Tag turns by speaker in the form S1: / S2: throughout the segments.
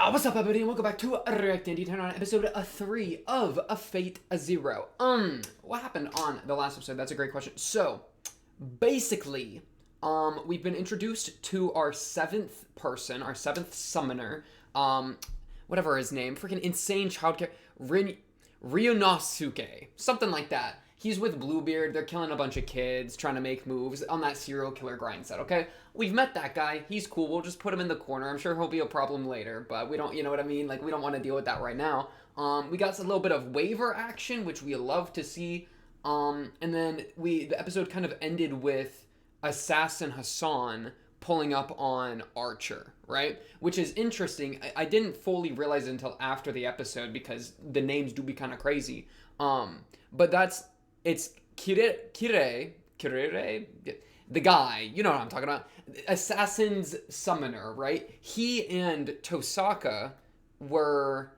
S1: What's up, everybody, and welcome back to React Andy. Turn on episode 3 of A Fate Zero. What happened on the last episode? That's a great question. So, basically, we've been introduced to our seventh person, our seventh summoner, whatever his name, freaking insane childcare, Ryunosuke, something like that. He's with Bluebeard, they're killing a bunch of kids, trying to make moves on that serial killer grind set, okay? We've met that guy, he's cool, we'll just put him in the corner. I'm sure he'll be a problem later, but we don't, you know what I mean? Like, we don't want to deal with that right now. We got a little bit of waiver action, which we love to see. And then the episode kind of ended with Assassin Hassan pulling up on Archer, right? Which is interesting. I didn't fully realize it until after the episode because the names do be kind of crazy. But it's Kirei, the guy, you know what I'm talking about. Assassin's summoner, right? He and Tosaka were,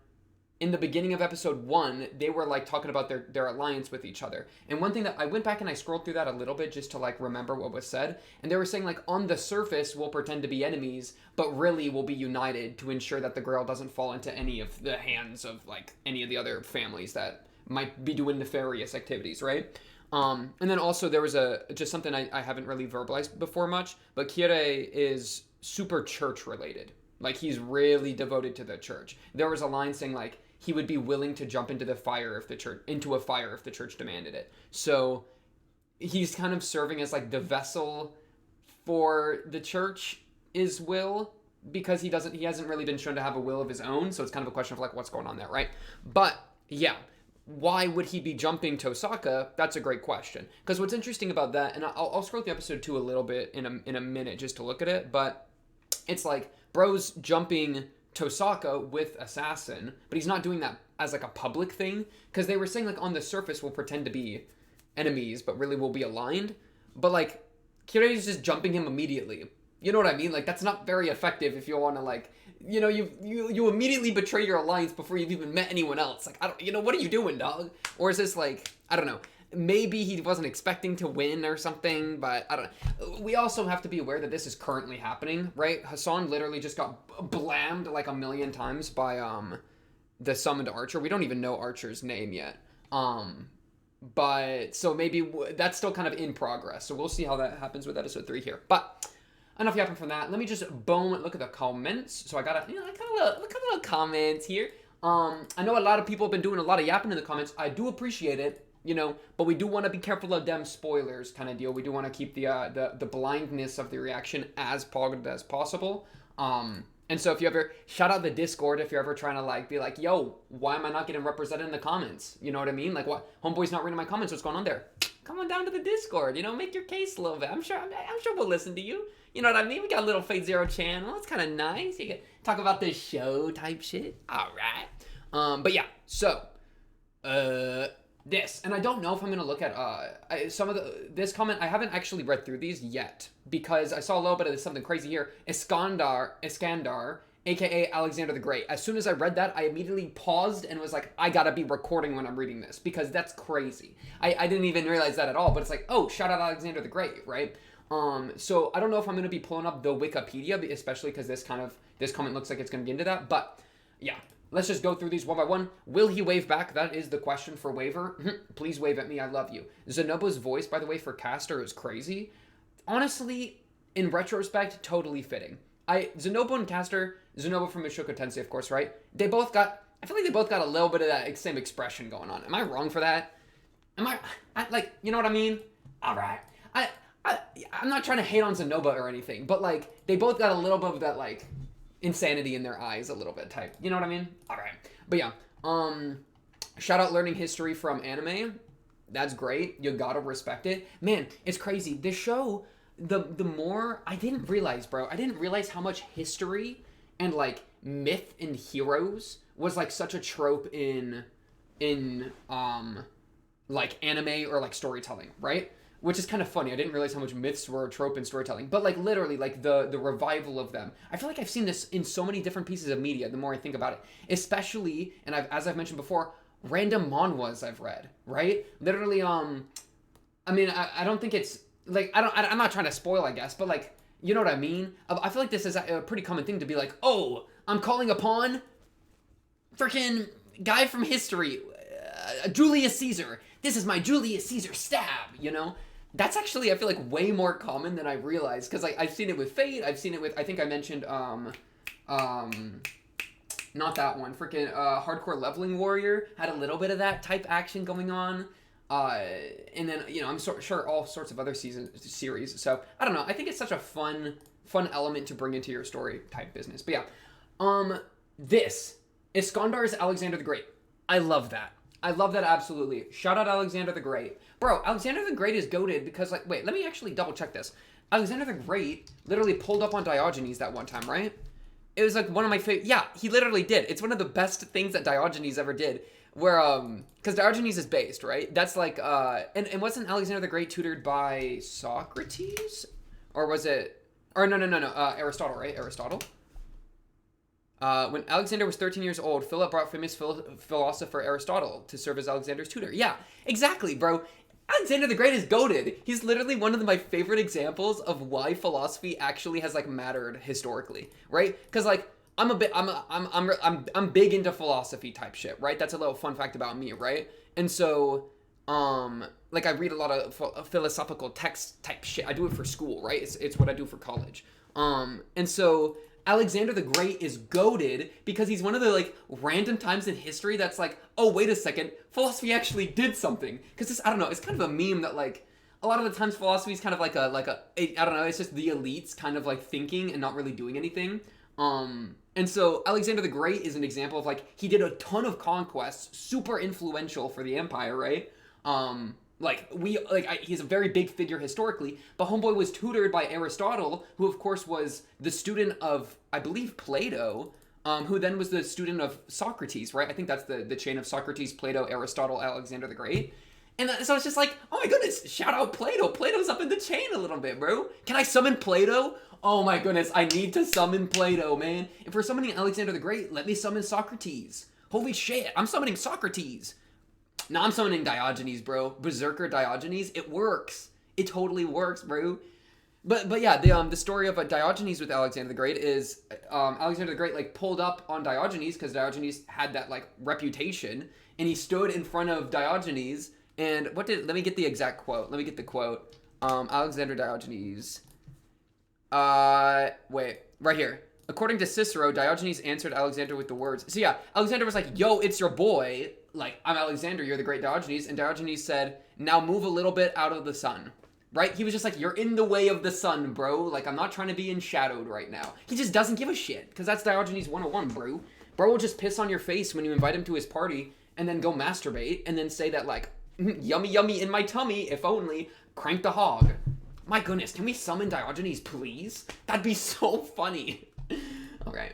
S1: in the beginning of episode 1, they were like talking about their alliance with each other. And one thing that I went back and I scrolled through that a little bit just to like remember what was said. And they were saying like on the surface we'll pretend to be enemies, but really we'll be united to ensure that the girl doesn't fall into any of the hands of like any of the other families that might be doing nefarious activities, right? And then also there was just something I haven't really verbalized before much, but Kirei is super church related. Like he's really devoted to the church. There was a line saying like he would be willing to jump into a fire if the church demanded it. So he's kind of serving as like the vessel for the church's will because he hasn't really been shown to have a will of his own. So it's kind of a question of like what's going on there, right? But yeah. Why would he be jumping Tosaka? That's a great question. Because what's interesting about that, and I'll scroll through episode 2 a little bit in a minute just to look at it, but it's like, bro's jumping Tosaka with Assassin, but he's not doing that as like a public thing, because they were saying like on the surface we'll pretend to be enemies, but really we'll be aligned. But like, Kirei's just jumping him immediately. You know what I mean? Like, that's not very effective if you want to like, you know, you immediately betray your alliance before you've even met anyone else. Like, what are you doing, dog? Or is this like, I don't know. Maybe he wasn't expecting to win or something, but I don't know. We also have to be aware that this is currently happening, right? Hassan literally just got blammed like a million times by the summoned Archer. We don't even know Archer's name yet. But so maybe that's still kind of in progress. So we'll see how that happens with episode 3 here. But enough yapping from that. Let me just look at the comments. So I got a couple of comments here. I know a lot of people have been doing a lot of yapping in the comments. I do appreciate it, you know, but we do want to be careful of them spoilers kind of deal. We do want to keep the blindness of the reaction as pogged as possible. And so if you ever shout out the Discord, if you're ever trying to like be like, yo, why am I not getting represented in the comments? You know what I mean? Like, what? Homeboy's not reading my comments. What's going on there? Come on down to the Discord. You know, make your case a little bit. I'm sure we'll listen to you. You know what I mean? We got a little Fate Zero channel. It's kind of nice. You can talk about this show type shit. All right. But yeah. So, this, and I don't know if I'm gonna look at some of this comment. I haven't actually read through these yet because I saw a little bit of something crazy here. Iskandar, aka Alexander the Great. As soon as I read that, I immediately paused and was like, I gotta be recording when I'm reading this because that's crazy. I didn't even realize that at all. But it's like, oh, shout out Alexander the Great, right? So I don't know if I'm going to be pulling up the Wikipedia, especially because this comment looks like it's going to be into that. But yeah, let's just go through these one by one. Will he wave back? That is the question for waiver. Please wave at me. I love you. Zenobu's voice, by the way, for Caster is crazy. Honestly, in retrospect, totally fitting. Zenobu and Caster, Zenobu from Mushoku Tensei, of course, right? I feel like they both got a little bit of that same expression going on. Am I wrong for that? I like, you know what I mean? All right. I'm not trying to hate on Zenoba or anything, but like they both got a little bit of that like insanity in their eyes a little bit type. You know what I mean? All right. But yeah, shout out learning history from anime. That's great. You gotta respect it. Man, it's crazy. This show, the more I didn't realize how much history and like myth and heroes was like such a trope in like anime or like storytelling, right? Which is kind of funny. I didn't realize how much myths were a trope in storytelling. But like literally, like the revival of them. I feel like I've seen this in so many different pieces of media the more I think about it. Especially, and as I've mentioned before, random manhwas I've read, right? Literally, I mean, I don't think it's, like, I'm not trying to spoil, I guess, but like, you know what I mean? I feel like this is a pretty common thing to be like, oh, I'm calling upon freaking guy from history, Julius Caesar. This is my Julius Caesar stab, you know? That's actually, I feel like, way more common than I realized, because I've seen it with Fate, I've seen it with, I think I mentioned, not that one, freaking Hardcore Leveling Warrior had a little bit of that type action going on, and then, you know, I'm sure all sorts of other series, so, I don't know, I think it's such a fun element to bring into your story type business, but yeah, this, Iskander's Alexander the Great, I love that absolutely. Shout out Alexander the Great. Bro, Alexander the Great is goated because, like, wait, let me actually double check this. Alexander the Great literally pulled up on Diogenes that one time, right? It was, like, one of my favorite... Yeah, he literally did. It's one of the best things that Diogenes ever did. Where, because Diogenes is based, right? That's, like, and wasn't Alexander the Great tutored by Socrates? Or was it... Or, no, Aristotle, right? Aristotle? When Alexander was 13 years old, Philip brought famous philosopher Aristotle to serve as Alexander's tutor. Yeah, exactly, bro. Alexander the Great is goated. He's literally one of my favorite examples of why philosophy actually has, like, mattered historically, right? Because, like, I'm big into philosophy type shit, right? That's a little fun fact about me, right? And so, like, I read a lot of philosophical text type shit. I do it for school, right? It's what I do for college. And so Alexander the Great is goated because he's one of the, like, random times in history that's like, oh, wait a second, philosophy actually did something. Because this, I don't know, it's kind of a meme that, like, a lot of the times philosophy is kind of like a, I don't know, it's just the elites kind of, like, thinking and not really doing anything. And so Alexander the Great is an example of, like, he did a ton of conquests, super influential for the empire, right? He's a very big figure historically, but homeboy was tutored by Aristotle, who of course was the student of, I believe, Plato, who then was the student of Socrates, right? I think that's the chain of Socrates, Plato, Aristotle, Alexander the Great. And so it's just like, oh my goodness, shout out Plato. Plato's up in the chain a little bit, bro. Can I summon Plato? Oh my goodness, I need to summon Plato, man. And for summoning Alexander the Great, let me summon Socrates. Holy shit, I'm summoning Socrates. Now I'm summoning Diogenes, bro. Berserker Diogenes. It works. It totally works, bro. But yeah, the story of Diogenes with Alexander the Great is Alexander the Great, like, pulled up on Diogenes because Diogenes had that, like, reputation, and he stood in front of Diogenes. And let me get the exact quote. Let me get the quote. Alexander Diogenes. Wait, right here. According to Cicero, Diogenes answered Alexander with the words. So yeah, Alexander was like, yo, it's your boy. Like, I'm Alexander, you're the great Diogenes. And Diogenes said, now move a little bit out of the sun. Right? He was just like, you're in the way of the sun, bro. Like, I'm not trying to be enshadowed right now. He just doesn't give a shit. Because that's Diogenes 101, bro. Bro will just piss on your face when you invite him to his party and then go masturbate and then say that, like, yummy, yummy in my tummy, if only, crank the hog. My goodness, can we summon Diogenes, please? That'd be so funny. Okay.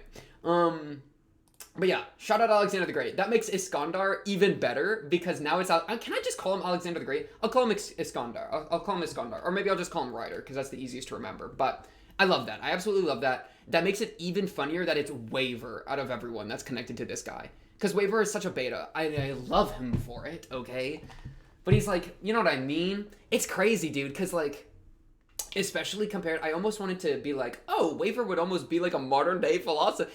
S1: But yeah, shout out Alexander the Great. That makes Iskander even better because now it's out. Can I just call him Alexander the Great? I'll call him Iskander. I'll call him Iskander. Or maybe I'll just call him Ryder because that's the easiest to remember. But I love that. I absolutely love that. That makes it even funnier that it's Waver out of everyone that's connected to this guy. Because Waver is such a beta. I love him for it, okay? But he's like, you know what I mean? It's crazy, dude, because, like, especially compared, I almost wanted to be like, oh, Waver would almost be like a modern day philosopher.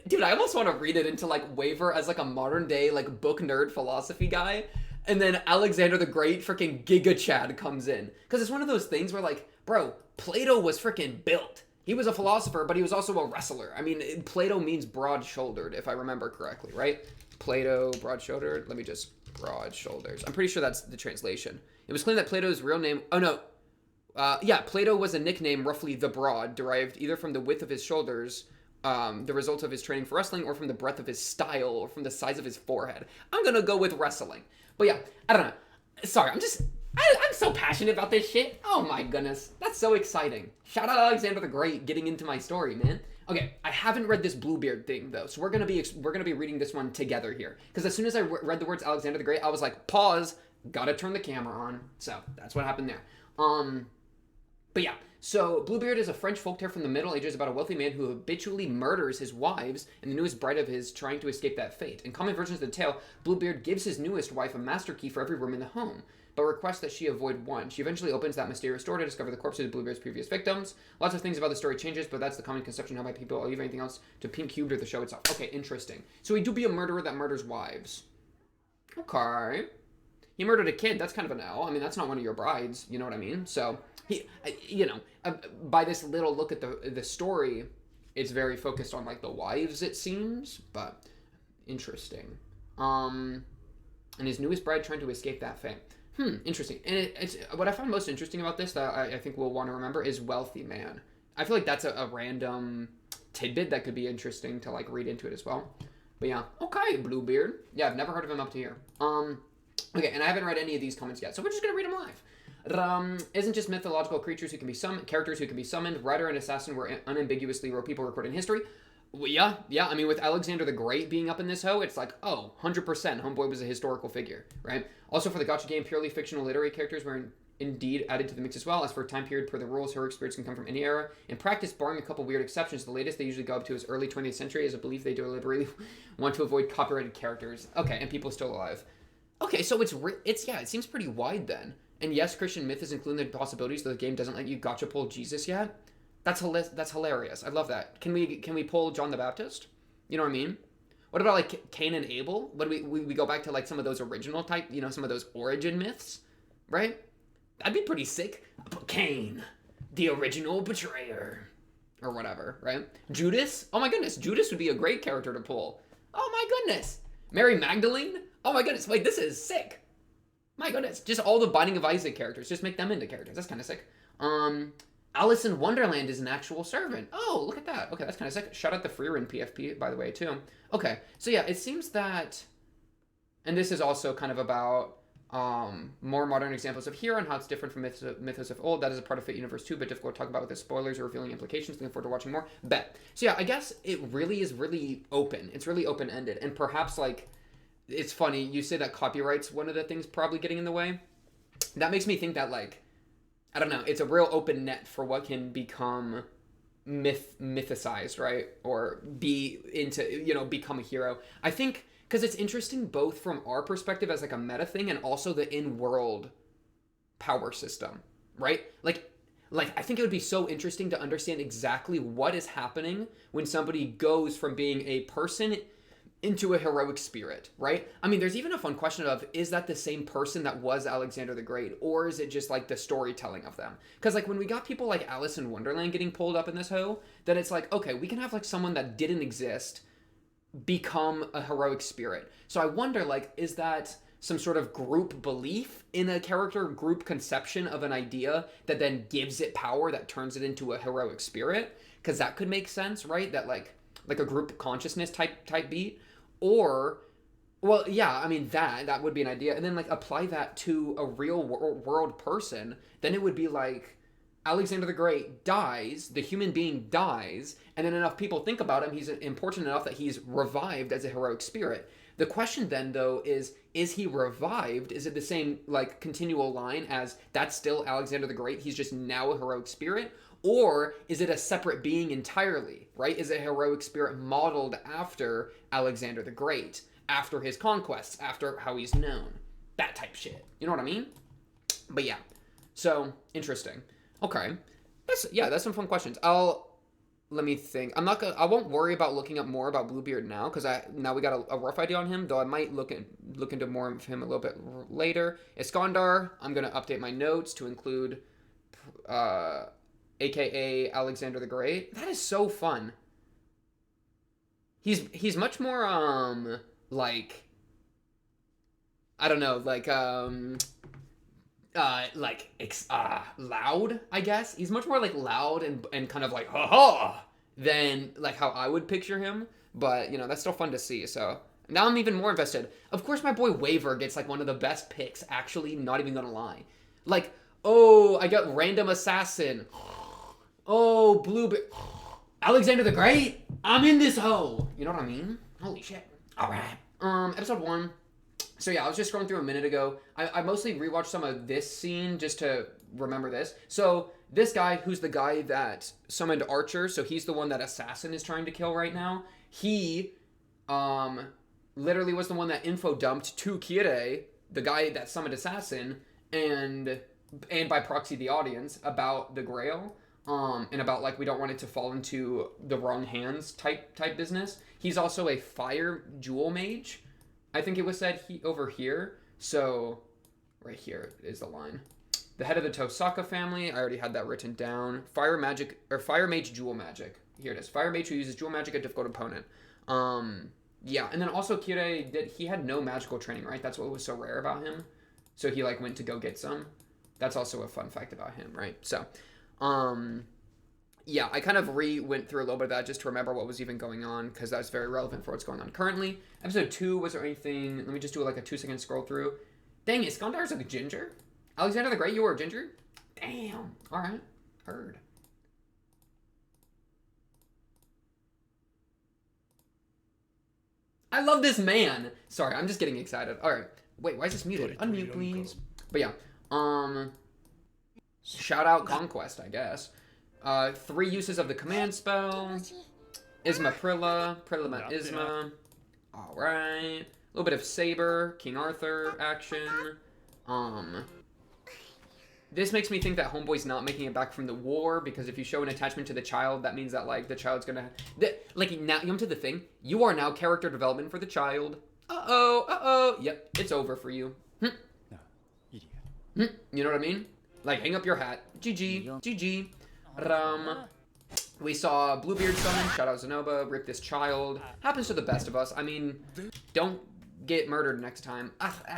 S1: Dude, I almost want to read it into, like, Waver as, like, a modern day, like, book nerd philosophy guy. And then Alexander the Great freaking Giga Chad comes in. Because it's one of those things where, like, bro, Plato was freaking built. He was a philosopher, but he was also a wrestler. I mean, Plato means broad-shouldered, if I remember correctly, right? Plato, broad-shouldered. Let me just, broad shoulders. I'm pretty sure that's the translation. It was claimed that Plato's real name, oh no, Plato was a nickname, roughly the Broad, derived either from the width of his shoulders, the result of his training for wrestling, or from the breadth of his style, or from the size of his forehead. I'm gonna go with wrestling. But yeah, I don't know. Sorry, I'm so passionate about this shit. Oh my goodness. That's so exciting. Shout out Alexander the Great getting into my story, man. Okay, I haven't read this Bluebeard thing, though, so we're gonna be reading this one together here. Because as soon as I read the words Alexander the Great, I was like, pause, gotta turn the camera on. So, that's what happened there. But yeah, so Bluebeard is a French folktale from the Middle Ages about a wealthy man who habitually murders his wives and the newest bride of his trying to escape that fate. In common versions of the tale, Bluebeard gives his newest wife a master key for every room in the home. but requests that she avoid one. She eventually opens that mysterious door to discover the corpses of Bluebeard's previous victims. Lots of things about the story changes, but that's the common conception held by people. I'll leave anything else to Pink Cubed or the show itself. Okay, interesting. So he do be a murderer that murders wives. Okay. He murdered a kid. That's kind of an L. I mean, that's not one of your brides. You know what I mean? So, he, by this little look at the story, it's very focused on, like, the wives, it seems. But, interesting. And his newest bride trying to escape that fate. Interesting. And it's what I found most interesting about this that I think we'll want to remember is wealthy man. I feel like that's a random tidbit that could be interesting to, like, read into it as well. But yeah, okay, Bluebeard. Yeah, I've never heard of him up to here. Okay, and I haven't read any of these comments yet, so we're just gonna read them live. Isn't just mythological creatures who can be summoned, characters who can be summoned. Writer and assassin were unambiguously wrote people recorded in history. Well, yeah. I mean, with Alexander the Great being up in this hoe, it's like, 100%. Homeboy was a historical figure, right? Also, for the gacha game, purely fictional literary characters were indeed added to the mix as well. As for time period, per the rules, heroic spirits can come from any era. In practice, barring a couple weird exceptions, the latest they usually go up to is early 20th century, as a belief they deliberately want to avoid copyrighted characters. Okay, and people still alive. Okay, so it seems pretty wide then. And yes, Christian myth is including the possibilities that the game doesn't let you gotcha pull Jesus yet. That's hilarious. I love that. Can we pull John the Baptist? You know what I mean? What about like Cain and Abel? What do we go back to like some of those original type, some of those origin myths, right? That'd be pretty sick. Cain, the original betrayer, or whatever, right? Judas. Oh my goodness, Judas would be a great character to pull. Oh my goodness, Mary Magdalene. Oh my goodness, wait, this is sick. My goodness, just all the Binding of Isaac characters, just make them into characters. That's kind of sick. Alice in Wonderland is an actual servant. Oh, look at that. Okay, that's kind of sick. Shout out the Freerun PFP, by the way, too. Okay, so yeah, it seems that, and this is also kind of about more modern examples of hero and how it's different from mythos of old. That is a part of Fate Universe 2, but difficult to talk about with the spoilers or revealing implications. Looking forward to watching more. Bet. So yeah, I guess it really is really open. It's really open-ended, and perhaps like, it's funny, you say that copyright's one of the things probably getting in the way. That makes me think that, like, I don't know, it's a real open net for what can become mythicized, right? Or become a hero. I think, because it's interesting both from our perspective as like a meta thing and also the in-world power system, right? Like I think it would be so interesting to understand exactly what is happening when somebody goes from being a person into a heroic spirit, right? I mean, there's even a fun question of, is that the same person that was Alexander the Great? Or is it just like the storytelling of them? Because like when we got people like Alice in Wonderland getting pulled up in this hoe, then it's like, okay, we can have like someone that didn't exist become a heroic spirit. So I wonder, like, is that some sort of group belief in a character, group conception of an idea that then gives it power, that turns it into a heroic spirit? Because that could make sense, right? That like a group consciousness type beat. Or, well, yeah, I mean, that would be an idea. And then, like, apply that to a real world person. Then it would be like, Alexander the Great dies, the human being dies, and then enough people think about him, he's important enough that he's revived as a heroic spirit. The question then, though, is he revived? Is it the same, like, continual line as, that's still Alexander the Great, he's just now a heroic spirit? Or is it a separate being entirely, right? Is it a heroic spirit modeled after Alexander the Great, after his conquests, after how he's known? That type shit. You know what I mean? But yeah. So, interesting. Okay. That's some fun questions. Let me think. I won't worry about looking up more about Bluebeard now, because now we got a rough idea on him, though I might look into more of him a little bit later. Iskandar, I'm going to update my notes to include, aka Alexander the Great. That is so fun. He's much more like, I don't know, like loud, I guess. He's much more like loud and kind of like ha ha than like how I would picture him. But that's still fun to see. So now I'm even more invested. Of course, my boy Waver gets like one of the best picks. Actually, not even gonna lie. Like, oh, I got random assassin. Oh, Bluebeard. Alexander the Great? I'm in this hoe. You know what I mean? Holy shit. Alright. Episode 1. So yeah, I was just scrolling through a minute ago. I mostly rewatched some of this scene just to remember this. So this guy, who's the guy that summoned Archer, so he's the one that Assassin is trying to kill right now. He literally was the one that info dumped to Kirei, the guy that summoned Assassin, and by proxy the audience about the Grail, and about like we don't want it to fall into the wrong hands type business. He's also a fire jewel mage, I think it was said over here. So right here is the line. The head of the Tosaka family. I already had that written down. Fire magic or fire mage jewel magic. Here it is. Fire mage who uses jewel magic at difficult opponent. Yeah, and then also Kirei he had no magical training, right? That's what was so rare about him. So he like went to go get some. That's also a fun fact about him, right? So, yeah, I kind of went through a little bit of that just to remember what was even going on, because that's very relevant for what's going on currently. Episode 2, was there anything? Let me just do like a 2-second scroll through. Dang, Iskander's a ginger? Alexander the Great, you were a ginger? Damn. Alright. Heard. I love this man. Sorry, I'm just getting excited. Alright. Wait, why is this muted? Unmute, please. But yeah. Shout out Conquest, I guess. 3 uses of the command spell. Isma Prilla. Prilla Isma. Alright. A little bit of Saber. King Arthur action. This makes me think that Homeboy's not making it back from the war, because if you show an attachment to the child, that means that, like, the child's gonna... like, now, you know to the thing? You are now character development for the child. Uh-oh. Yep, it's over for you. You know what I mean? Like, hang up your hat. GG. We saw Bluebeard summon. Shout out Zenoba. Rip this child. Happens to the best of us. I mean, don't get murdered next time.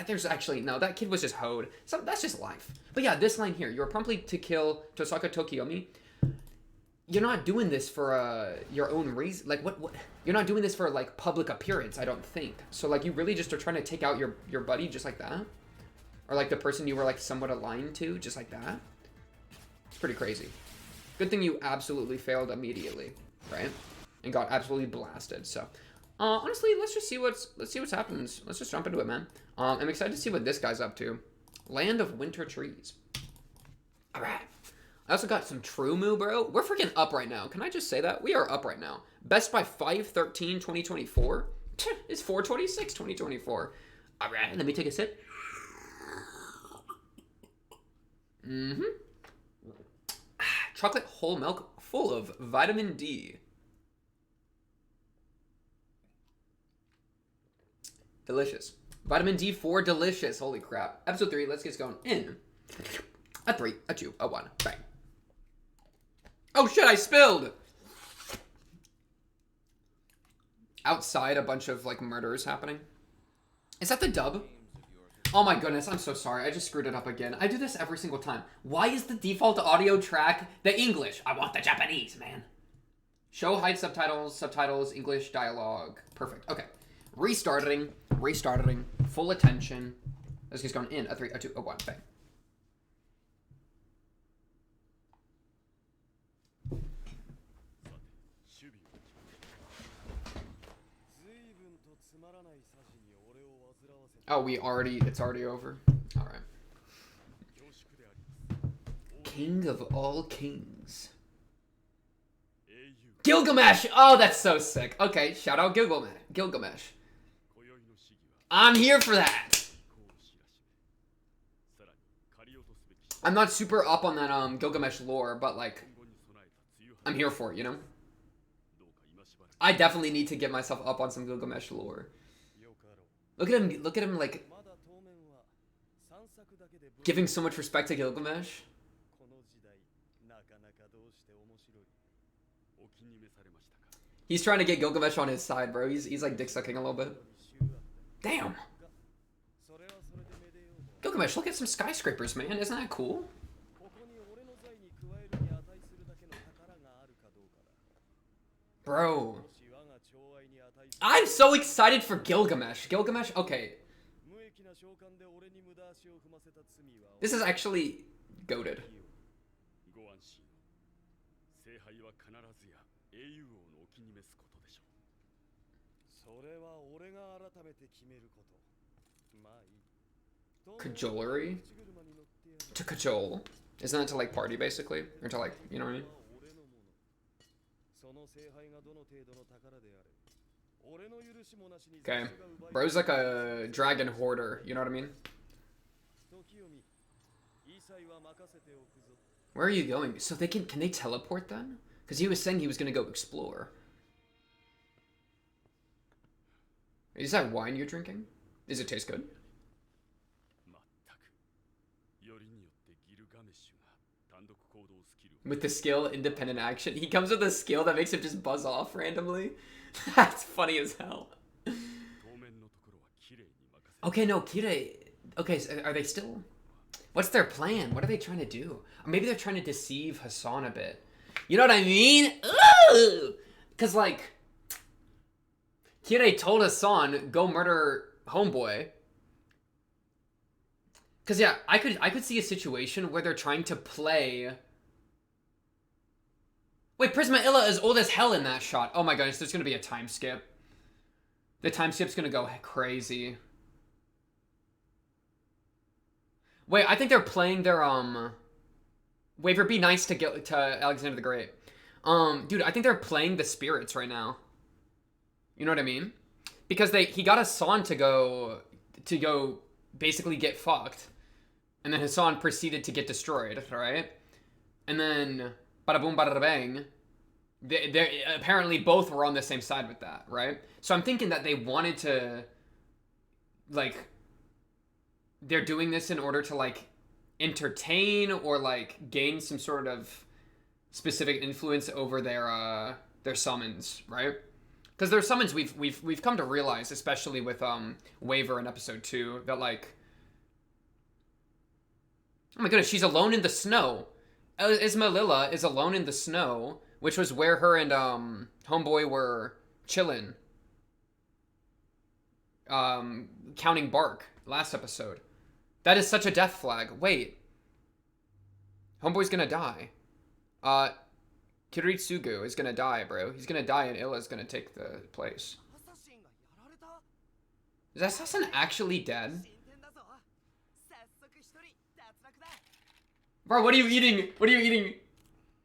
S1: There's actually... No, that kid was just hoed. So that's just life. But yeah, this line here. You're promptly to kill Tosaka Tokiomi. You're not doing this for your own reason. Like, what? You're not doing this for, like, public appearance, I don't think. So, like, you really just are trying to take out your buddy just like that? Or, like, the person you were, like, somewhat aligned to just like that? It's pretty crazy. Good thing you absolutely failed immediately, right? And got absolutely blasted, so... honestly, let's see what's happens. Let's just jump into it, man. I'm excited to see what this guy's up to. Land of Winter Trees. Alright. I also got some True Moo, bro. We're freaking up right now. Can I just say that? We are up right now. Best by 5/13/2024. It's 4/26/2024. Alright, let me take a sip. Chocolate whole milk full of vitamin D. Delicious. Vitamin D4 delicious. Holy crap. Episode 3, let's get going in. A 3, a 2, a 1. Bang. Oh shit, I spilled! Outside, a bunch of, like, murders happening. Is that the dub? Oh my goodness, I'm so sorry. I just screwed it up again. I do this every single time. Why is the default audio track the English? I want the Japanese, man. Show, hide subtitles, English, dialogue. Perfect. Okay. Restarting, full attention. Let's get going in. A 3, a 2, a 1. Bang. Oh, it's already over. All right. King of all kings. Gilgamesh! Oh, that's so sick. Okay, shout out Gilgamesh. I'm here for that. I'm not super up on that Gilgamesh lore, but like, I'm here for it, you know? I definitely need to get myself up on some Gilgamesh lore. Look at him like giving so much respect to Gilgamesh. He's trying to get Gilgamesh on his side, bro. He's like dick sucking a little bit. Damn. Gilgamesh, look at some skyscrapers, man. Isn't that cool? Bro. I'm so excited for Gilgamesh. Gilgamesh, okay. This is actually goated. Cajolery? To cajole? Isn't that to like party basically? Or to like, you know what I mean? Okay. Bro's like a dragon hoarder, you know what I mean? Where are you going? So they can they teleport then? Because he was saying he was gonna go explore. Is that wine you're drinking? Does it taste good? With the skill, independent action. He comes with a skill that makes him just buzz off randomly. That's funny as hell. Okay, no, Kirei. Okay, so are they still... What's their plan? What are they trying to do? Or maybe they're trying to deceive Hassan a bit. You know what I mean? Because, like... Kirei told Hassan, go murder Homeboy. Because, yeah, I could see a situation where they're trying to play... Wait, Prisma Illa is old as hell in that shot. Oh my goodness, there's going to be a time skip. The time skip's going to go crazy. Wait, I think they're playing their, Waver, be nice to Alexander the Great. Dude, I think they're playing the spirits right now. You know what I mean? Because he got Hassan to go basically get fucked. And then Hassan proceeded to get destroyed, right? And then, bada boom, bada bang. They apparently both were on the same side with that, right? So I'm thinking that they wanted to, like, they're doing this in order to, like, entertain or, like, gain some sort of specific influence over their summons, right? Because their summons we've come to realize, especially with Waver in episode 2, that, like, oh my goodness, she's alone in the snow. Ismaililla is alone in the snow, which was where her and Homeboy were chilling, counting bark last episode. That is such a death flag. Wait, Homeboy's gonna die. Kiritsugu is gonna die, bro. He's gonna die, and Illa's gonna take the place. Is that assassin actually dead? Bro, what are you eating? What are you eating?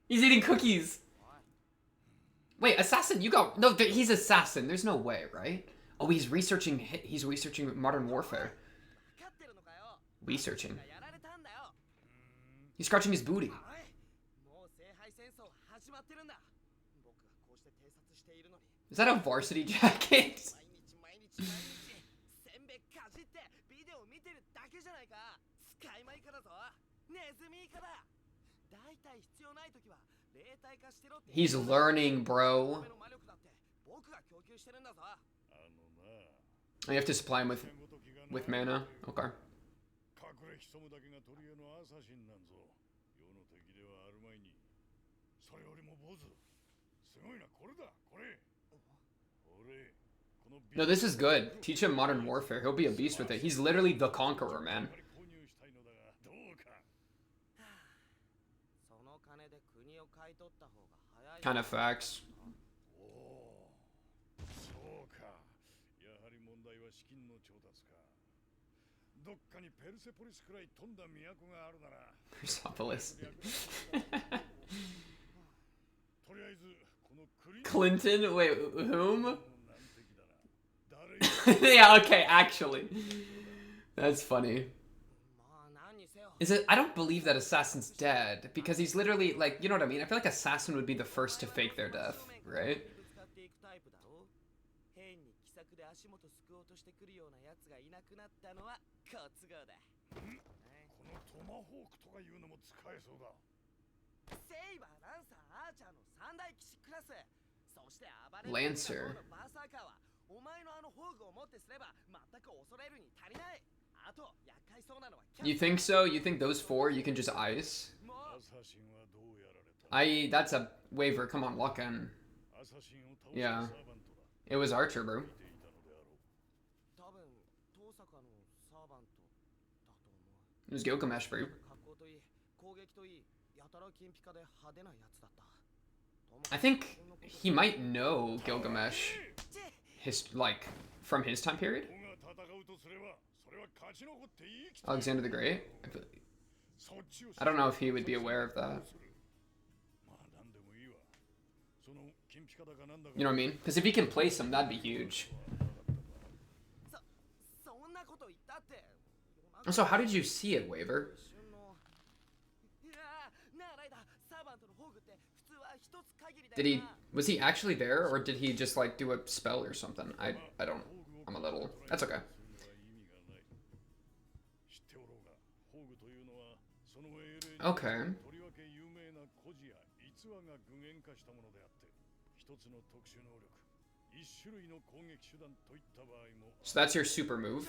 S1: He's eating cookies. Wait, assassin, you got... No, he's assassin. There's no way, right? Oh, he's researching Modern Warfare. Researching. He's scratching his booty. Is that a varsity jacket? He's learning, bro. You have to supply him with mana? Okay. No, this is good. Teach him Modern Warfare. He'll be a beast with it. He's literally the Conqueror, man. Kind of facts. Persepolis. Clinton? Wait, whom? Yeah, okay, actually. That's funny. Is it? I don't believe that Assassin's dead, because he's literally, like, you know what I mean? I feel like Assassin would be the first to fake their death, right? Lancer. You think so? You think those 4 you can just ice? That's a Waver. Come on, lock in. Yeah. It was Archer, bro. It was Gilgamesh, bro. I think he might know Gilgamesh, from his time period. Alexander the Great? I don't know if he would be aware of that. You know what I mean? Because if he can place him, that'd be huge. So how did you see it, Waver? Did he... Was he actually there, or did he just, like, do a spell or something? I don't... I'm a little... That's okay. Okay. So that's your super move.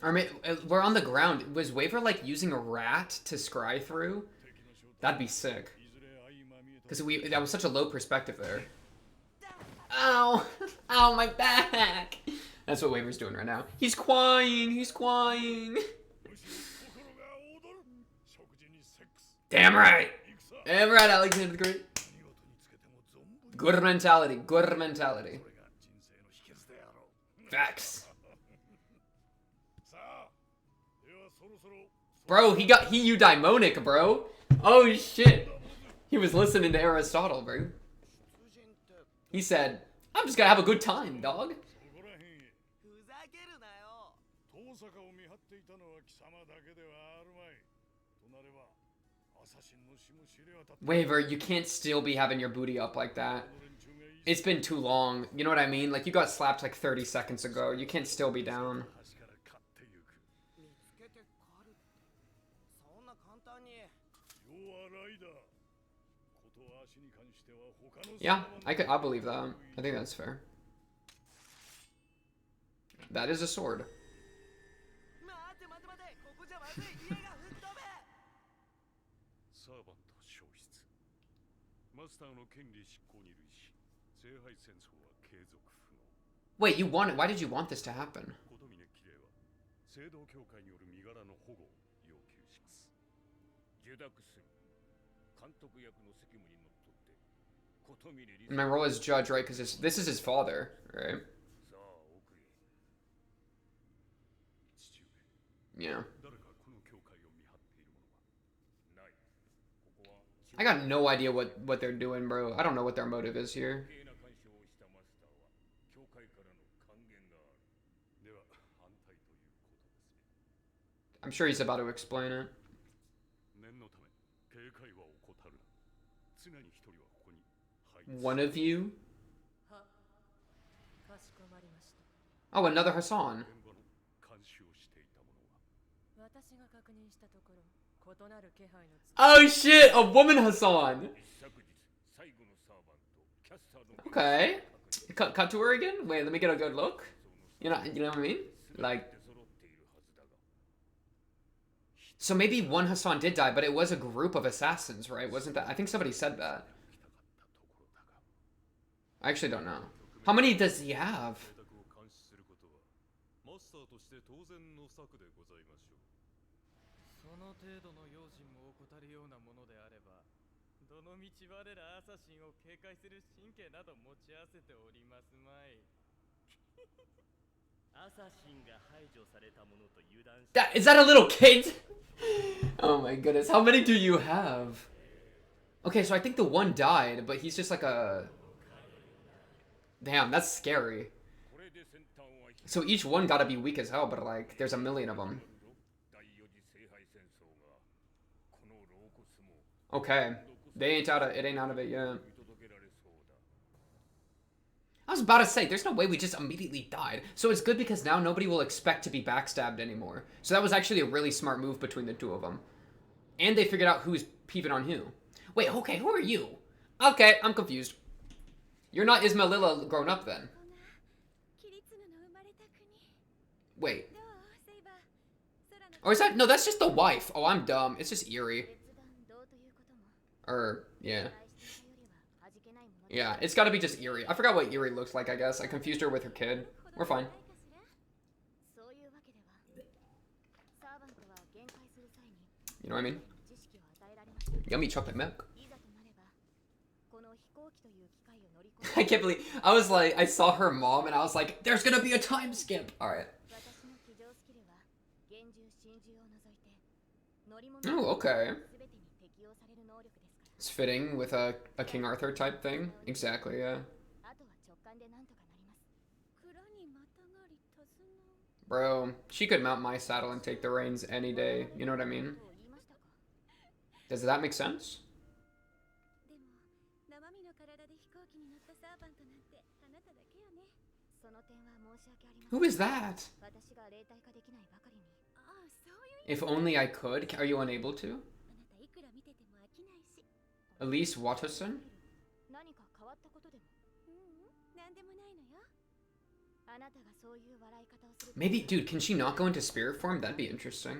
S1: I mean, we're on the ground. Was Waver like using a rat to scry through? That'd be sick. Because that was such a low perspective there. Ow! Ow, my back! That's what Waver's doing right now. He's crying! He's crying! Damn right! Damn right, Alexander the Great. Good mentality. Good mentality. Facts. Bro, he eudaimonic, bro. Oh shit. He was listening to Aristotle, bro. He said, I'm just gonna have a good time, dog. Waver, you can't still be having your booty up like that. It's been too long. You know what I mean? Like, you got slapped like 30 seconds ago. You can't still be down. Yeah, I believe that. I think that's fair. That is a sword. Wait, you want it? Why did you want this to happen? And my role as judge, right? Because this is his father, right? Yeah. I got no idea what they're doing, bro. I don't know what their motive is here. I'm sure he's about to explain it. One of you? Oh, another Hassan. Oh shit, a woman Hassan. Okay. Cut to her again? Wait, let me get a good look. You know what I mean? Like... So maybe one Hassan did die, but it was a group of assassins, right? Wasn't that? I think somebody said that. I actually don't know. How many does he have? Is that a little kid? Oh my goodness. How many do you have? Okay, so I think the one died, but he's just like a... Damn, that's scary. So each one gotta be weak as hell, but like, there's a million of them. Okay. It ain't out of it yet. I was about to say, there's no way we just immediately died. So it's good because now nobody will expect to be backstabbed anymore. So that was actually a really smart move between the two of them. And they figured out who's peeping on who. Wait, okay, who are you? Okay, I'm confused. You're not Ismaililla grown up then. Wait. Or is that... No, that's just the wife. Oh, I'm dumb. It's just Eerie. Or, yeah. Yeah, it's gotta be just Eerie. I forgot what Eerie looks like, I guess. I confused her with her kid. We're fine. You know what I mean? Yummy chocolate milk. I can't believe... I was like... I saw her mom and I was like, there's gonna be a time skip! Alright. Oh, okay. It's fitting with a King Arthur type thing. Exactly, yeah. Bro, she could mount my saddle and take the reins any day. You know what I mean? Does that make sense? Who is that? If only I could. Are you unable to? Elise Watterson? Maybe, dude, can she not go into spirit form? That'd be interesting.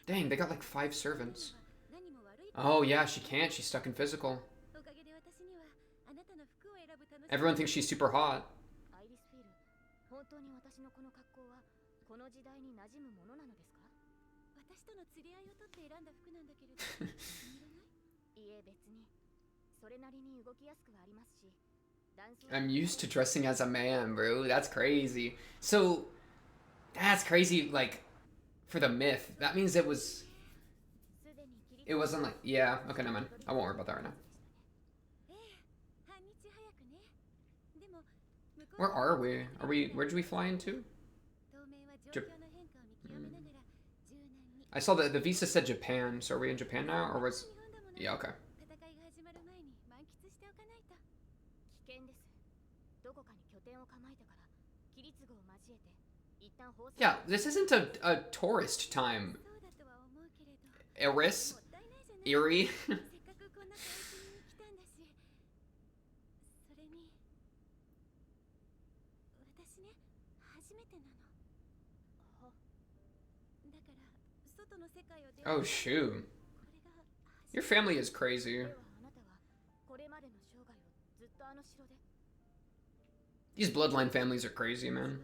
S1: Dang, they got like 5 servants. Oh yeah, she can't. She's stuck in physical. Everyone thinks she's super hot. I'm used to dressing as a man, bro. That's crazy. So, that's crazy, like, for the myth. That means it was... It wasn't like... Yeah, okay, never mind. I won't worry about that right now. Where are we? Where did we fly into? I saw that the visa said Japan, so are we in Japan now, or was... Yeah, okay. Yeah, this isn't a tourist time. Eris? Erie? Oh, shoot. Your family is crazy. These bloodline families are crazy, man.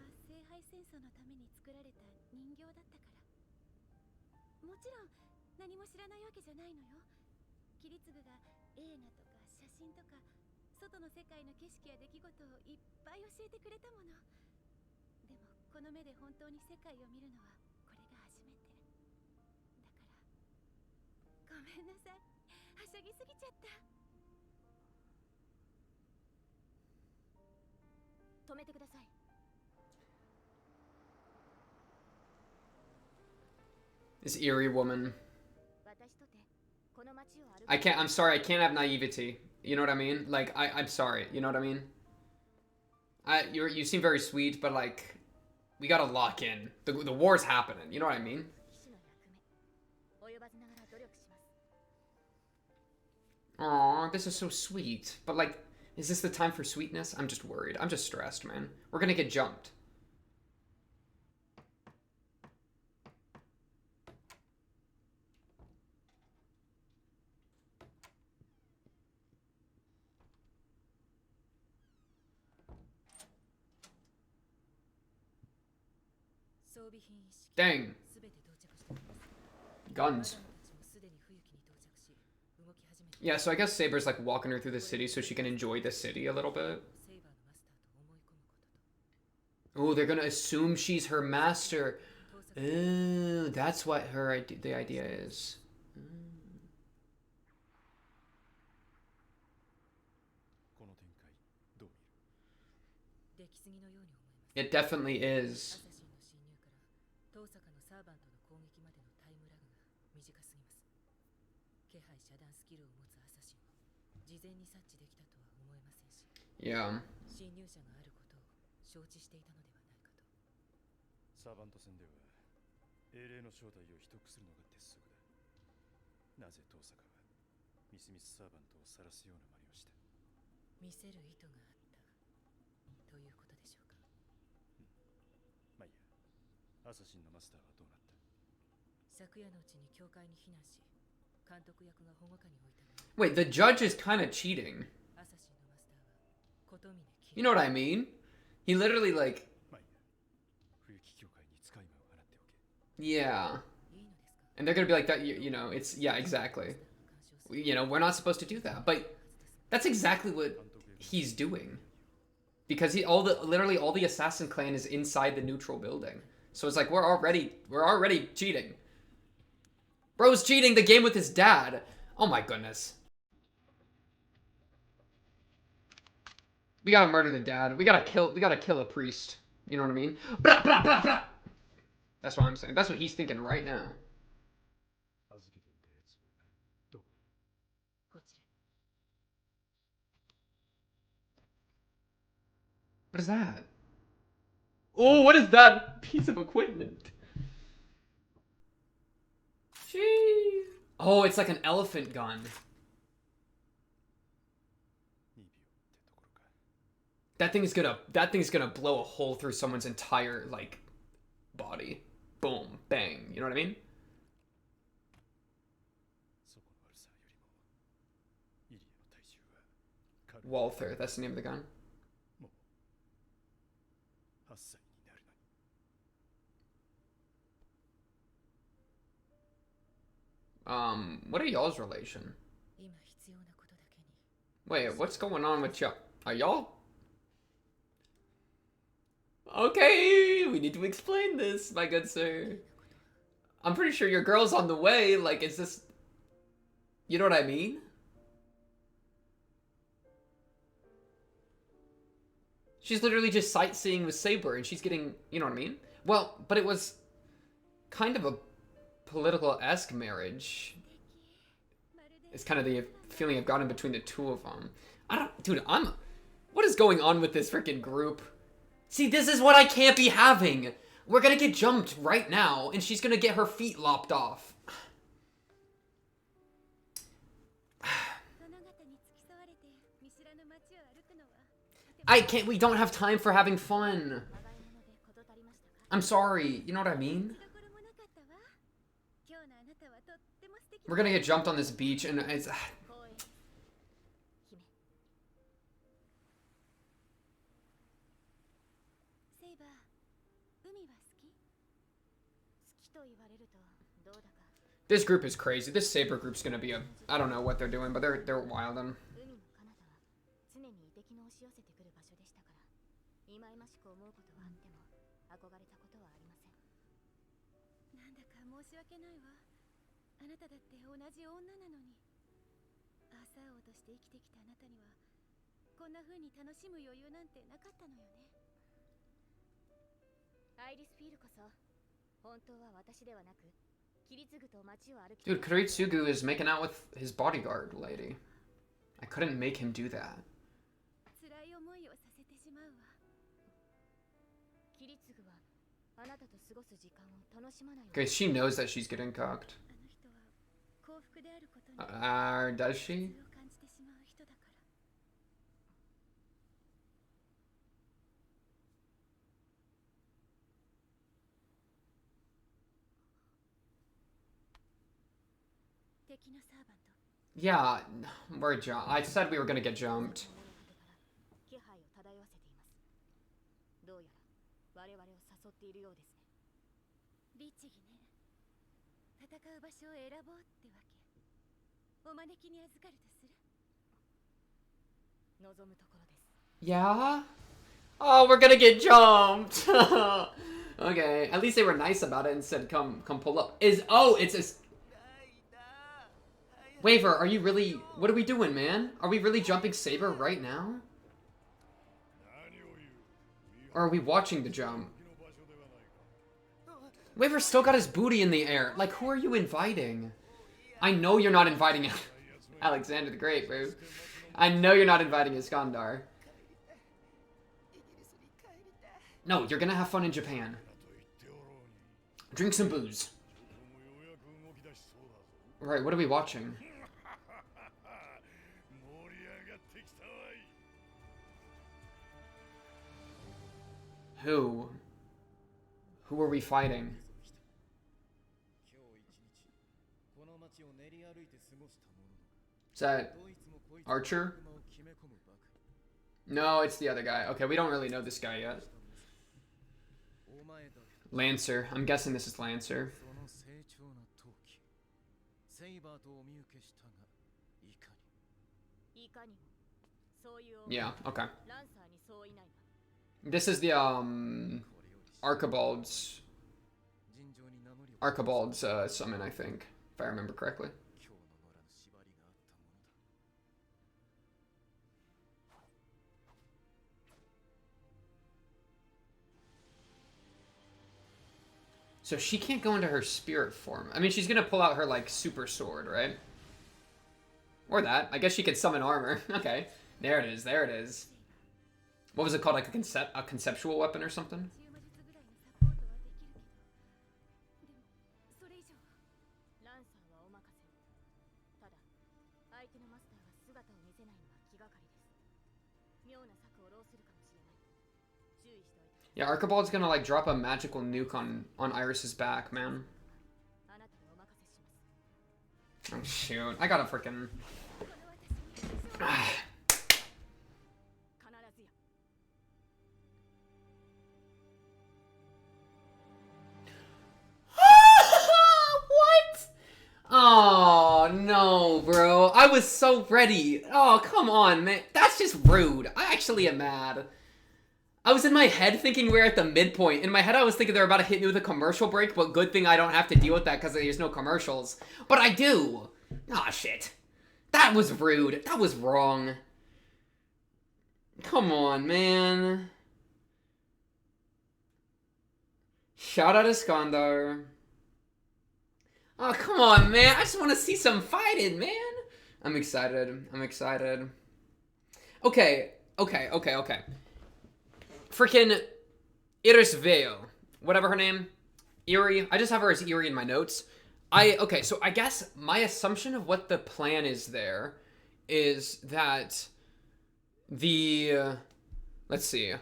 S1: This eerie woman. I'm sorry, I can't have naivety. You know what I mean? Like, I'm sorry, you know what I mean? You seem very sweet, but like, we gotta lock in. The war's happening, you know what I mean? Aw, this is so sweet. But like, is this the time for sweetness? I'm just worried. I'm just stressed, man. We're gonna get jumped. Dang. Guns. Yeah, so I guess Saber's like walking her through the city so she can enjoy the city a little bit. Oh, they're gonna assume she's her master. Oh, that's what the idea is. It definitely is. Yeah. Wait, the judge is kind of cheating. You know what I mean? He literally like... Yeah. And they're gonna be like that, you know, it's... Yeah, exactly. You know, we're not supposed to do that. But that's exactly what he's doing. Because literally all the assassin clan is inside the neutral building. So it's like we're already cheating. Bro's cheating the game with his dad. Oh my goodness. We gotta murder the dad. We gotta kill a priest. You know what I mean? Blah, blah, blah, blah. That's what I'm saying. That's what he's thinking right now. What is that? Oh, what is that piece of equipment? Jeez. Oh, it's like an elephant gun. That thing's gonna blow a hole through someone's entire like body. Boom, bang. You know what I mean? Walther, that's the name of the gun. What are y'all's relation? Wait, what's going on with y'all? Are y'all? Okay, we need to explain this, my good sir. I'm pretty sure your girl's on the way. Like, is this... You know what I mean? She's literally just sightseeing with Saber, and she's getting... You know what I mean? Well, but it was kind of a political-esque marriage. It's kind of the feeling I've gotten between the two of them. Dude, what is going on with this freaking group? See, this is what I can't be having. We're gonna get jumped right now, and she's gonna get her feet lopped off. We don't have time for having fun. I'm sorry, you know what I mean? We're gonna get jumped on this beach, and it's... This group is crazy. This Saber group's gonna be a... I don't know what they're doing, but they're wildin'. Dude, Kuritsugu is making out with his bodyguard lady. I couldn't make him do that. Okay, she knows that she's getting cocked. Does she? Yeah, I said we were gonna get jumped. Yeah? Oh, we're gonna get jumped! Okay, at least they were nice about it and said, come pull up. It's a... Waver, are you really... What are we doing, man? Are we really jumping Saber right now? Or are we watching the jump? Waver's still got his booty in the air. Like, who are you inviting? I know you're not inviting Alexander the Great, bro. I know you're not inviting Iskandar. No, you're gonna have fun in Japan. Drink some booze. Right, what are we watching? Who? Who are we fighting? Is that Archer? No, it's the other guy. Okay, we don't really know this guy yet. Lancer. I'm guessing this is Lancer. Yeah, okay. This is the, Archibald's Archibald's summon, I think, if I remember correctly. So she can't go into her spirit form. I mean, she's gonna pull out her, like, super sword, right? Or that. I guess she could summon armor. Okay. There it is. There it is. What was it called? Like a conceptual weapon or something? Yeah, Archibald's gonna, like, drop a magical nuke on Iris's back, man. Oh, shoot. I gotta freaking... What? Oh, no, bro. I was so ready. Oh, come on, man. That's just rude. I actually am mad. I was in my head thinking we're at the midpoint. In my head, I was thinking they're about to hit me with a commercial break, but good thing I don't have to deal with that because there's no commercials. But I do. Aw, shit. That was rude. That was wrong. Come on, man. Shout out ISKANDER. Oh, come on, man. I just want to see some fighting, man. I'm excited. I'm excited. Okay. Freaking Iris Vale. Whatever her name. Eerie. I just have her as Eerie in my notes. Okay, so I guess my assumption of what the plan is there is that let's see.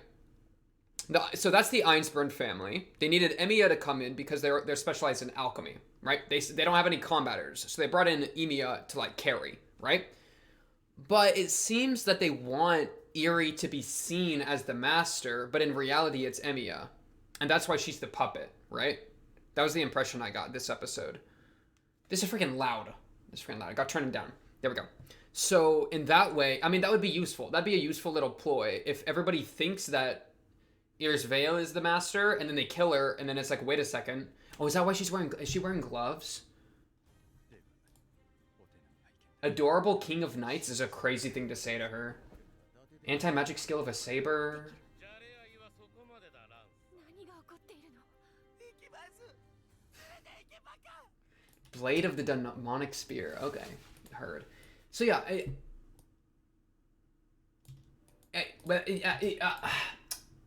S1: So that's the Einsburn family. They needed Emiya to come in because they're specialized in alchemy, right? They don't have any combaters, so they brought in Emiya to, like, carry, right? But it seems that they want Eerie to be seen as the master, but in reality it's Emiya. And that's why she's the puppet, right? That was the impression I got this episode. This is freaking loud. I gotta turn him down. There we go. So in that way, I mean, that would be useful. That'd be a useful little ploy. If everybody thinks that Iris Vale is the master, and then they kill her, and then it's like, wait a second. Oh, is that why is she wearing gloves? Adorable King of Knights is a crazy thing to say to her. Anti-magic skill of a saber. Blade of the demonic spear. Okay, heard. So yeah,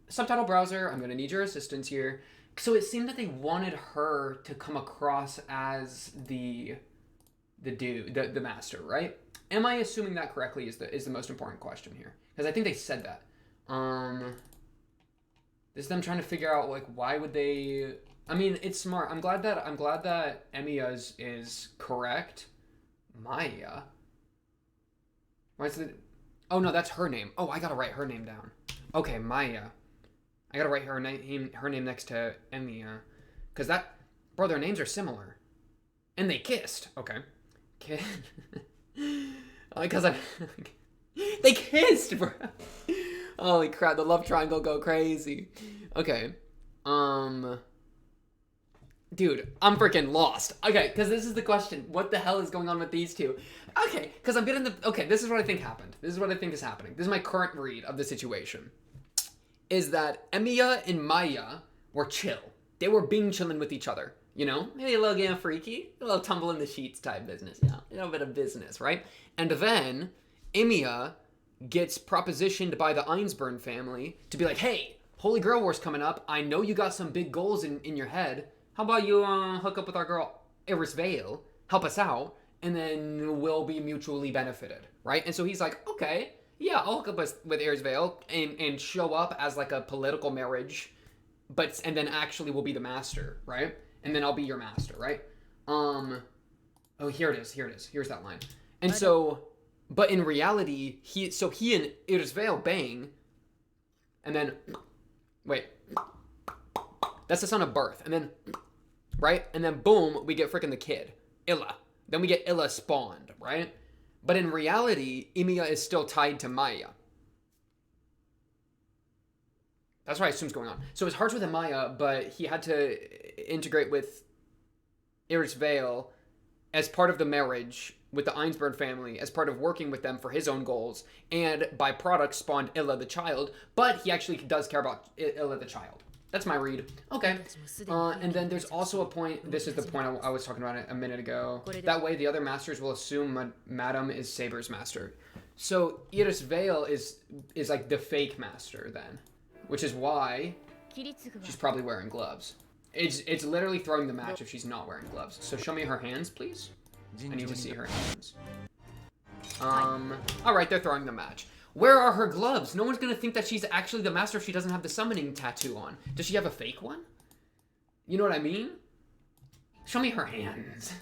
S1: subtitle browser. I'm gonna need your assistance here. So it seemed that they wanted her to come across as the master, right? Am I assuming that correctly? Is the most important question here, because I think they said that. This is them trying to figure out, like, why would they? I mean, it's smart. I'm glad that Emiya is correct. Maya. Why is it? Oh no, that's her name. Oh, I gotta write her name down. Okay, Maya. I gotta write her name next to Emiya, because bro, their names are similar, and they kissed. Okay, because they kissed, bro. Holy crap, the love triangle go crazy. Okay, dude, I'm freaking lost. Okay, because this is the question. What the hell is going on with these two? Okay, because I'm getting okay, this is what I think happened. This is what I think is happening. This is my current read of the situation. Is that Emiya and Maya were chill. They were being chilling with each other. You know? Maybe a little game freaky. A little tumble in the sheets type business. You know? A little bit of business, right? And then Emiya gets propositioned by the Einsburn family to be like, hey, Holy Grail War's coming up. I know you got some big goals in your head. How about you hook up with our girl Iris Vale, help us out, and then we'll be mutually benefited, right? And so he's like, okay, yeah, I'll hook up with Iris Vale and show up as, like, a political marriage, and then actually we'll be the master, right? And then I'll be your master, right? Oh, here it is. Here's that line. And so, but in reality, he and Iris Vale bang, and then, wait, that's the sound of birth, and then, right? And then boom, we get freaking the kid, Illa. Then we get Illa spawned, right? But in reality, Emiya is still tied to Maya. That's what I assume is going on. So his heart's with Maya, but he had to integrate with Iris Vale as part of the marriage with the Einsberg family, as part of working with them for his own goals, and by product spawned Illa the child, but he actually does care about Illa the child. That's my read. Okay. And then there's also a point, this is the point I was talking about a minute ago. That way the other masters will assume Madame is Saber's master. So Iris Vale is like the fake master then, which is why she's probably wearing gloves. It's literally throwing the match if she's not wearing gloves. So show me her hands, please. I need to see her hands. Alright, they're throwing the match. Where are her gloves? No one's gonna think that she's actually the master if she doesn't have the summoning tattoo on. Does she have a fake one? You know what I mean? Show me her hands.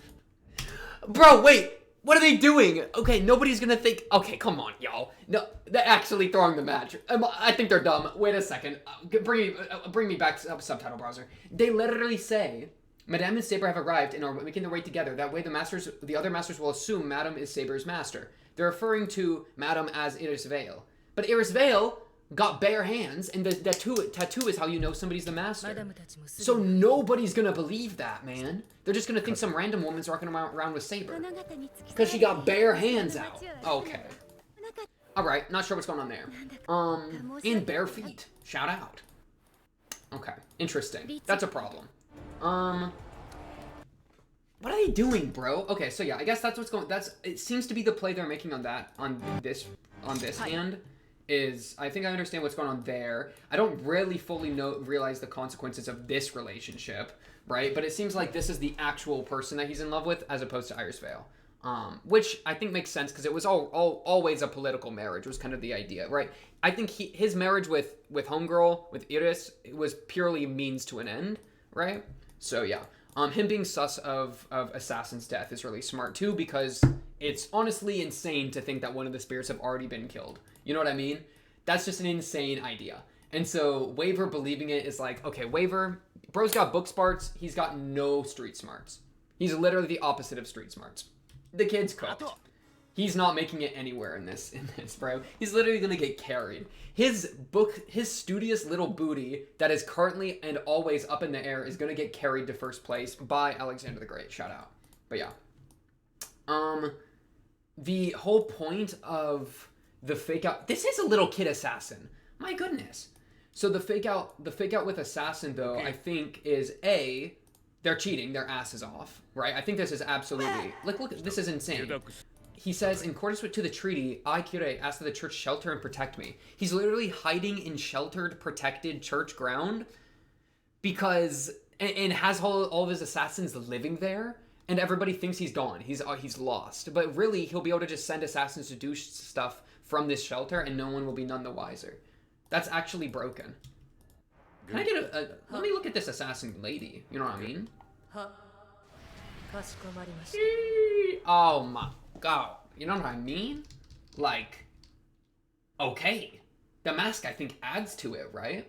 S1: Bro, wait! What are they doing? Okay, nobody's gonna think... Okay, come on, y'all. No, they're actually throwing the match. I think they're dumb. Wait a second. Bring me back up subtitle browser. They literally say, Madame and Saber have arrived and are making their way together. That way the other masters will assume Madame is Saber's master. They're referring to Madame as Iris Vale. But Iris Vale got bare hands, and the tattoo is how you know somebody's the master. So nobody's gonna believe that, man. They're just gonna think some random woman's walking around with Saber. Because she got bare hands out. Okay. Alright, not sure what's going on there. And bare feet. Shout out. Okay, interesting. That's a problem. What are they doing, bro? Okay, so yeah, I guess that's what's going... It seems to be the play they're making on this hand. I think I understand what's going on there. I don't really fully realize the consequences of this relationship, right? But it seems like this is the actual person that he's in love with, as opposed to Iris Vale. Which I think makes sense, because it was always a political marriage, was kind of the idea, right? I think his marriage with Homegirl, with Iris, was purely means to an end, right? So yeah. Him being sus of Assassin's death is really smart too, because it's honestly insane to think that one of the spirits have already been killed. You know what I mean? That's just an insane idea. And so Waver believing it is like, okay, Waver, bro's got book smarts, he's got no street smarts. He's literally the opposite of street smarts. The kid's cooked. He's not making it anywhere in this, bro. He's literally gonna get carried. His studious little booty that is currently and always up in the air is gonna get carried to first place by Alexander the Great. Shout out. But yeah. The whole point of the fake out... This is a little kid assassin. My goodness. So the fake out with assassin, though, okay. I think is A, they're cheating, their ass is off, right? I think this is absolutely... Look, this is insane. He says, in accordance to the treaty, I, Kire, ask that the church shelter and protect me. He's literally hiding in sheltered, protected church ground because... And has all of his assassins living there, and everybody thinks he's gone. He's lost. But really, he'll be able to just send assassins to do stuff from this shelter, and no one will be none the wiser. That's actually broken. Can I get let me look at this assassin lady. You know what I mean? Oh my god. You know what I mean? Like, okay. The mask, I think, adds to it, right?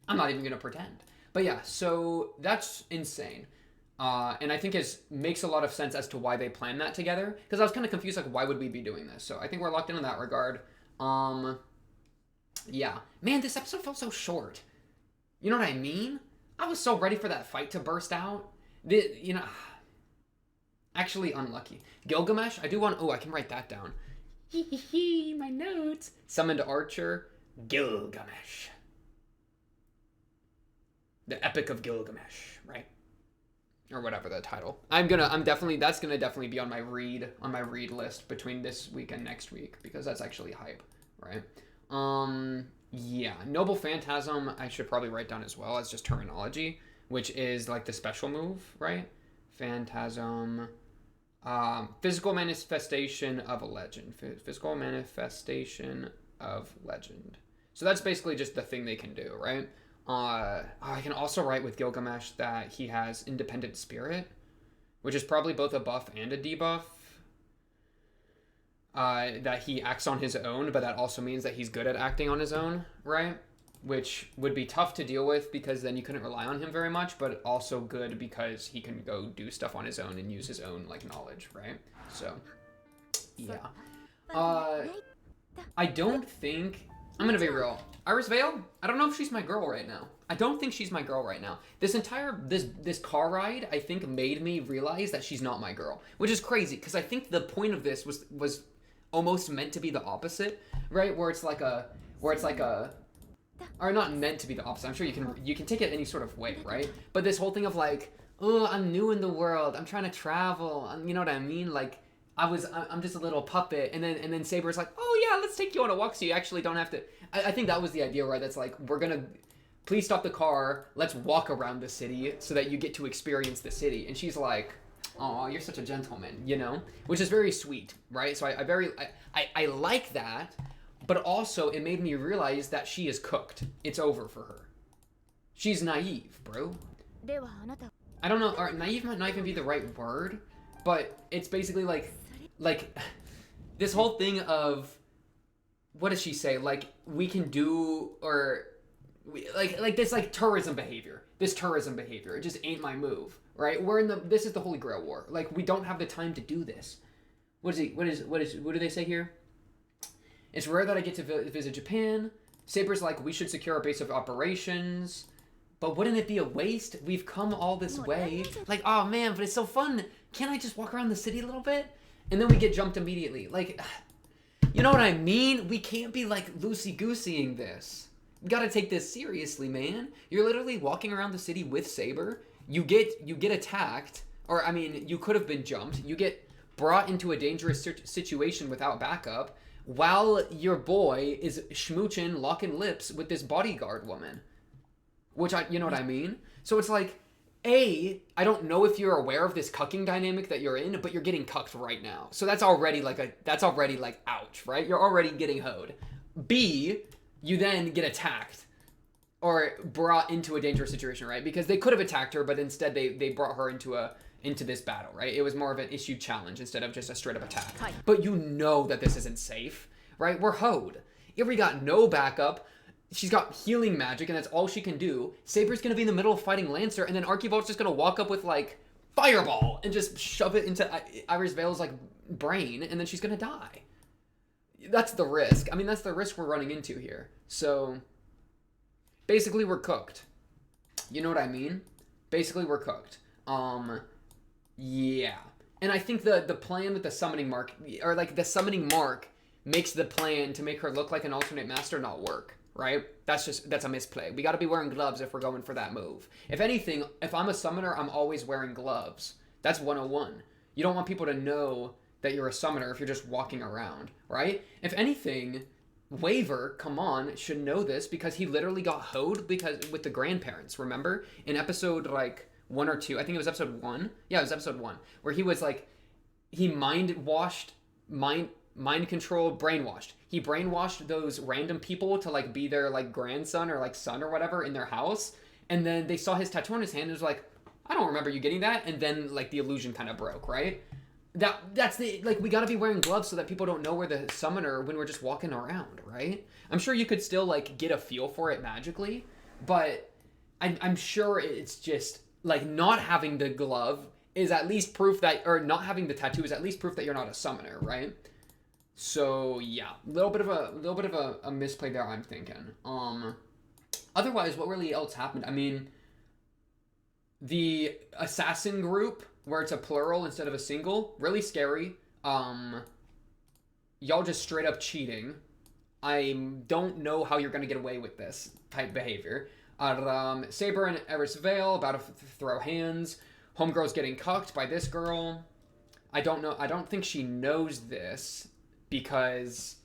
S1: I'm not even gonna pretend. But yeah, so that's insane. And I think makes a lot of sense as to why they planned that together. Because I was kind of confused, like, why would we be doing this? So I think we're locked in that regard. Yeah. Man, this episode felt so short. You know what I mean? I was so ready for that fight to burst out. Actually unlucky. Gilgamesh, I do want... Oh, I can write that down. My notes. Summoned Archer. Gilgamesh. The Epic of Gilgamesh, right? Or whatever the title. That's gonna definitely be on my read list between this week and next week, because that's actually hype, right? Yeah, Noble Phantasm I should probably write down as well as just terminology, which is like the special move, right? Phantasm, physical manifestation of a legend. Physical manifestation of legend. So that's basically just the thing they can do, right? I can also write with Gilgamesh that he has independent spirit, which is probably both a buff and a debuff. That he acts on his own, but that also means that he's good at acting on his own, right? Which would be tough to deal with because then you couldn't rely on him very much, but also good because he can go do stuff on his own and use his own, like, knowledge, right? So, yeah. I don't think... I'm gonna be real. Iris Vale, I don't know if she's my girl right now. I don't think she's my girl right now. This car ride, I think, made me realize that she's not my girl, which is crazy because I think the point of this was almost meant to be the opposite, right? Where it's like a or not meant to be the opposite. I'm sure you can take it any sort of way, right? But this whole thing of like, oh, I'm new in the world, I'm trying to travel, you know what I mean? Like I'm just a little puppet, and then Saber's like, oh yeah, let's take you on a walk so you actually don't have to. I think that was the idea, right? That's like, we're gonna please stop the car, let's walk around the city so that you get to experience the city. And she's like, oh, you're such a gentleman, you know, which is very sweet, right? So I like that. But also, it made me realize that she is cooked. It's over for her. She's naive, bro. I don't know, or naive might not even be the right word, but it's basically like this whole thing of, what does she say? Like, we can do, or like this like tourism behavior. This tourism behavior. It just ain't my move, right? This is the Holy Grail War. Like, we don't have the time to do this. What do they say here? It's rare that I get to visit Japan. Saber's like, we should secure our base of operations. But wouldn't it be a waste? We've come all this way. Like, oh man, but it's so fun. Can't I just walk around the city a little bit? And then we get jumped immediately. Like, you know what I mean? We can't be like loosey-gooseying this. You gotta take this seriously, man. You're literally walking around the city with Saber. You get attacked. Or, I mean, you could have been jumped. You get brought into a dangerous situation without backup, while your boy is schmoochin', locking lips with this bodyguard woman. Which, you know what I mean? So it's like, I don't know if you're aware of this cucking dynamic that you're in, but you're getting cucked right now. So that's already like ouch, right? You're already getting hoed. B, you then get attacked or brought into a dangerous situation, right? Because they could have attacked her, but instead they brought her into this battle, right? It was more of an issue challenge instead of just a straight up attack. But you know that this isn't safe, right? We're hoed. Iri got no backup. She's got healing magic, and that's all she can do. Saber's gonna be in the middle of fighting Lancer, and then Archibald's just gonna walk up with like fireball and just shove it into Iris Vale's like brain, and then she's gonna die. That's the risk. I mean, that's the risk we're running into here. So basically, we're cooked. You know what I mean? Basically, we're cooked. Yeah. And I think the plan with the summoning mark, or like the summoning mark, makes the plan to make her look like an alternate master not work, right? That's a misplay. We got to be wearing gloves if we're going for that move. If anything, if I'm a summoner, I'm always wearing gloves. That's 101. You don't want people to know that you're a summoner if you're just walking around, right? If anything, Waver, come on, should know this because he literally got hoed with the grandparents, remember? In episode like 1 or 2, I think it was episode 1. Yeah, it was episode 1, where he was like, he mind controlled, brainwashed. He brainwashed those random people to like be their like grandson or like son or whatever in their house, and then they saw his tattoo on his hand and was like, I don't remember you getting that, and then like the illusion kind of broke, right? That's the, like, we gotta be wearing gloves so that people don't know we're the summoner when we're just walking around, right? I'm sure you could still like get a feel for it magically, but I'm sure it's just like not having the glove is at least proof that, or not having the tattoo is at least proof that you're not a summoner, right? So yeah, a little bit of a misplay there, I'm thinking. Otherwise, what really else happened? I mean, the assassin group where it's a plural instead of a single, really scary. Y'all just straight up cheating. I don't know how you're gonna get away with this type behavior. Saber and Iris Vale about to throw hands. Homegirl's getting cucked by this girl. I don't know. I don't think she knows this because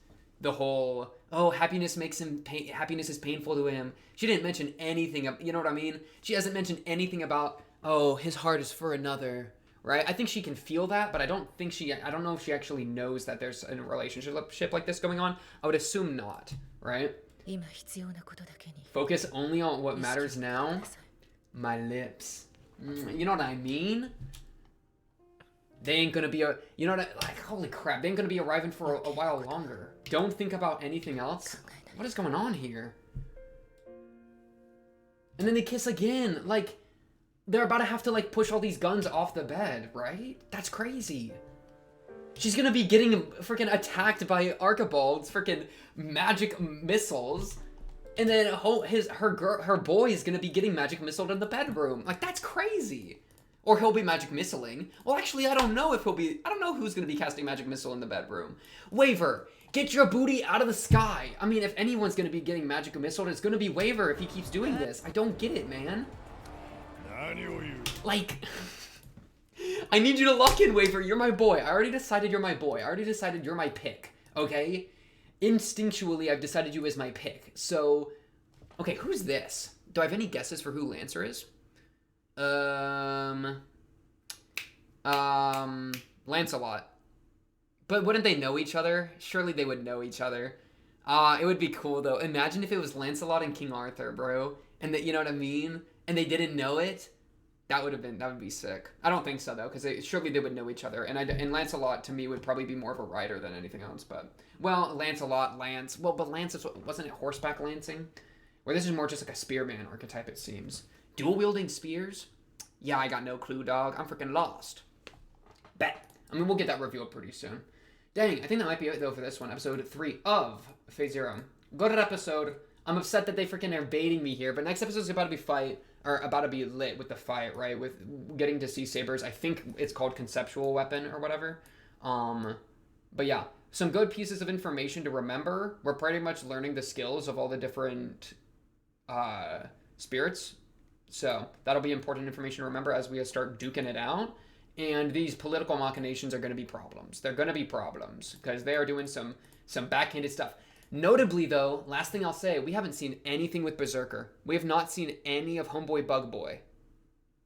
S1: the whole, oh, happiness makes him happiness is painful to him. She didn't mention anything. You know what I mean? She hasn't mentioned anything about, oh, his heart is for another, right? I think she can feel that, but I don't know if she actually knows that there's a relationship like this going on. I would assume not, right? Focus only on what matters now. My lips. You know what I mean? They ain't gonna be you know what like, holy crap, they ain't gonna be arriving for a while longer. Don't think about anything else. What is going on here? And then they kiss again. Like, they're about to have to like push all these guns off the bed, right? That's crazy. She's gonna be getting freaking attacked by Archibald's freaking magic missiles. And then her boy is gonna be getting magic missiled in the bedroom. Like, that's crazy. Or he'll be magic missiling. Well, actually, I don't know who's gonna be casting magic missile in the bedroom. Waver, get your booty out of the sky. I mean, if anyone's gonna be getting magic missiled, it's gonna be Waver if he keeps doing this. I don't get it, man. Like, I need you to lock in, Waver. You're my boy. I already decided you're my boy. I already decided you're my pick, okay? Instinctually, I've decided you as my pick. So, okay, who's this? Do I have any guesses for who Lancer is? Lancelot. But wouldn't they know each other? Surely they would know each other. It would be cool, though. Imagine if it was Lancelot and King Arthur, bro. And that, you know what I mean? And they didn't know it. That would be sick. I don't think so, though, because surely they would know each other. And Lancelot, to me, would probably be more of a rider than anything else. But, well, Lancelot, Lance. Well, but Lance, wasn't it horseback lancing? Where this is more just like a spearman archetype, it seems. Dual-wielding spears? Yeah, I got no clue, dog. I'm freaking lost. Bet. I mean, we'll get that revealed pretty soon. Dang, I think that might be it, though, for this one. Episode 3 of Phase Zero. Good episode. I'm upset that they freaking are baiting me here, but next episode is about to be lit with the fight, right? With getting to see sabers. I think it's called Conceptual Weapon or whatever. But yeah, some good pieces of information to remember. We're pretty much learning the skills of all the different spirits. So that'll be important information to remember as we start duking it out. And these political machinations are going to be problems. They're going to be problems because they are doing some backhanded stuff. Notably, though, last thing I'll say, we haven't seen anything with Berserker. We have not seen any of Homeboy Bug Boy.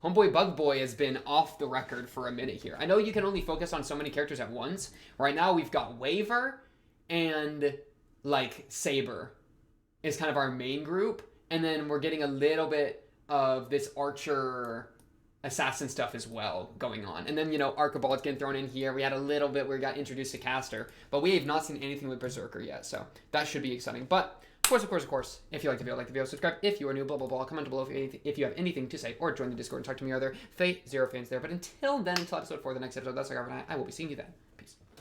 S1: Homeboy Bug Boy has been off the record for a minute here. I know you can only focus on so many characters at once. Right now, we've got Waver and, like, Saber is kind of our main group. And then we're getting a little bit of this Archer assassin stuff as well going on. And then, you know, Archibald's getting thrown in here. We had a little bit where we got introduced to Caster, but we have not seen anything with Berserker yet, so that should be exciting. But, of course, if you like the video, subscribe. If you are new, blah, blah, blah, comment below if you have anything to say, or join the Discord and talk to me or other Fate Zero fans there. But until then, until episode 4, the next episode, that's like I will be seeing you then.